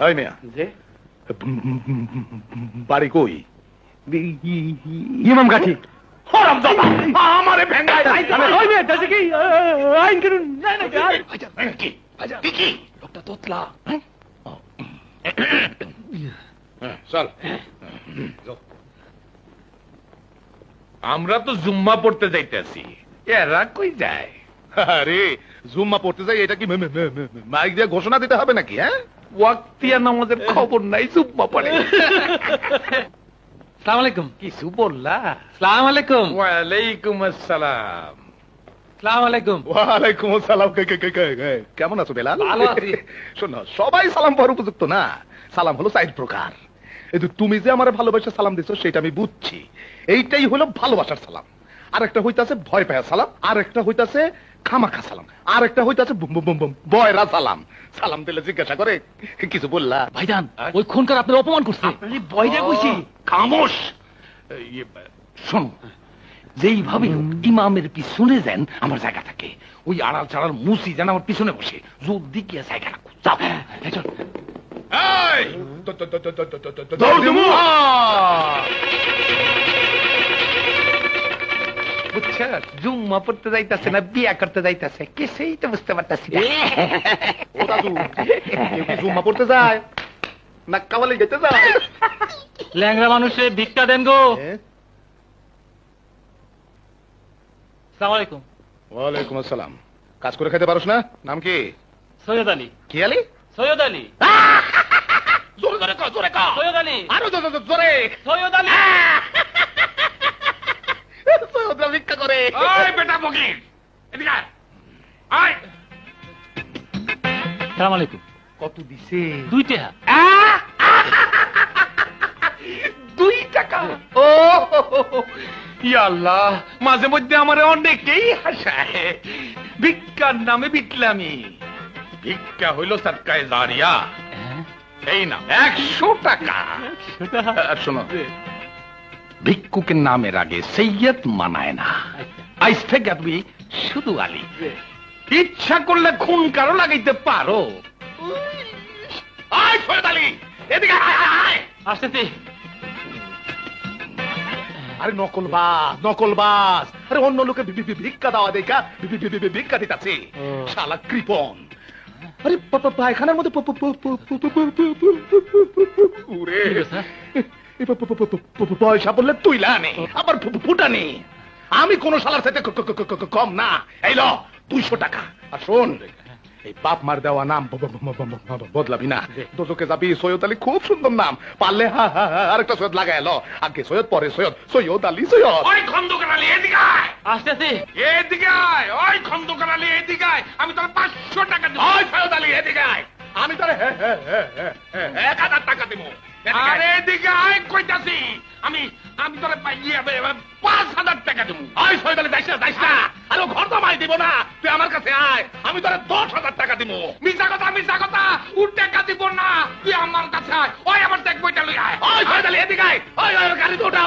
ওই মিয়া যে বাড়ি কই? ইমাম গাঠি হারামজাদা, আমারে ভেঙ্গায়। ওই মেয়ে দেশে কি আইন কানুন নাই নাকি আর? কি লোকটা তোতলা। চল, আমরা তো জুম্মা পড়তে যাইতেছি, এরা কই যায়? আরে জুম্মা পড়তে যাই, এটা কি মাইক দিয়ে ঘোষণা দিতে হবে নাকি? হ্যাঁ, ওয়াক্তিয়া নামাজের খবর নাই, জুম্মা পড়ে। সালাম আলাইকুম। কিছু বললা? সালাম আলাইকুম। ওয়ালাইকুম আসসালাম। সালাম আলাইকুম। ওয়ালাইকুম আসসালাম। কেমন আছো বেলাল? ভালো আছি। শোনো, সবাই সালাম পাওয়ার উপযুক্ত না। সালাম হলো 4 প্রকার। এই তুমি যে আমার ভালোবাসার সালাম দিছো সেটা আমি বুঝছি, এইটাই হলো ভালোবাসার সালাম। আর একটা হইতাছে ভয় পাওয়া সালাম, আর একটা হইতাছে খামাখা সালাম, আর একটা হইতাছে বয়রা সালাম। সালাম দিলে জিজ্ঞাসা করে কিছু বললা? ভাইজান ওই খুনকার আপনার অপমান করছে। আপনি বয়রা কইছি? খামোশ। শোনো, যেইভাবে ইমামের পিছনে যান আমার জায়গা থাকে, ওই আড়াল চাড়াল মুসি যেন আমার পিছনে বসে জোর দিকে জায়গা রাখো। যাও। চল। এই, দৌড় দিমু। বুঝছো, জুম্মা পড়তে যাইতাছে না বিয়া করতে যাইতাছে, কিছুই তো বুঝতে পারতাছি না। ও দাদু, কেউ কি জুম্মা পড়তে যায় না কাওয়ালি যেতে যায়? ল্যাংড়া মানুষে ভিক্ষা দেন গো। সালাম আলাইকুম। ওয়ালাইকুম আসসালাম। কাজ করে খেতে পারোস না? নাম কি? সৈয়দ আলী। কি আলী? সৈয়দ আলী। জোরে জোরে কর, জোরে কর। সৈয়দ আলী। আরো জোরে। সৈয়দ আলী। সৈয়দরা ভিক্ষা করে। ওই বেটা ফকির, এদিকে আয়। আয়। সালাম আলাইকুম। কত দিছে? 2 টাকা। 2 টাকা? ও ইয়া আল্লাহ, মাঝে মধ্যে আমার অনেকেই হাসায়। ভিক্ষার নামে বিটলামি। ভিক্ষা হইল সাদকায়ে জারিয়া। এই নাম 100 টাকা। আর শোনো, ভিক্ষুকের নামের আগে সৈয়দ মানায় না। আইস থেকে তুমি শুধু আলী। ইচ্ছা করলে খুন কারো লাগাইতে পারো। আয় সৈয়দ আলী, এদিকে আয়। আসতেছি। আরে নকলবাজ। আরে অন্য লোকে ভিক্ষা দেওয়া দেখা ভিক্ষা দিতাছে। শালা কৃপণ। আরে পায়খানার মধ্যে উরে পয়সা বললে তুইলা আনে, আবার ফুটানি। আমি কোন শালার সাথে কম না। এই ল 200 টাকা। আর শোন, এই বাপ মার দেওয়া নাম বদলাবি না। দোজকে যাবি। সৈয়দ আলী খুব সুন্দর নাম, পারলে আরেকটা সৈয়দ লাগাই এলো। আগে সৈয়দ, পরে সৈয়দ, সৈয়দ আলী সৈয়দ। ওই খন্দকার আলী, এদিকে আয়। আসতেছি। এদিকে আয়। ওই খন্দকার আলী, এদিকে আয়। আমি তোর 500 টাকা দেব। ওই সৈয়দ আলী এদিকে আয়। আমি তোর 1000 টাকা দেবো। আরে এদিকে আয় কইতাছি। আমি তোর 5000 টাকা দেব। ওই সৈয়দ আলী যাইস না। আরে ঘর জমাই দিব না, তুই আমার কাছে আয়। আমি তোর 10,000 টাকা দিব। মিছা কথা। ও টাকা দিব না, তুই আমার কাছে আয়। ওই আমার চেক বইটা লই আয়। ওই সৈয়দ আলী এদিকে আয়। ওই গাড়ি তো ওটা।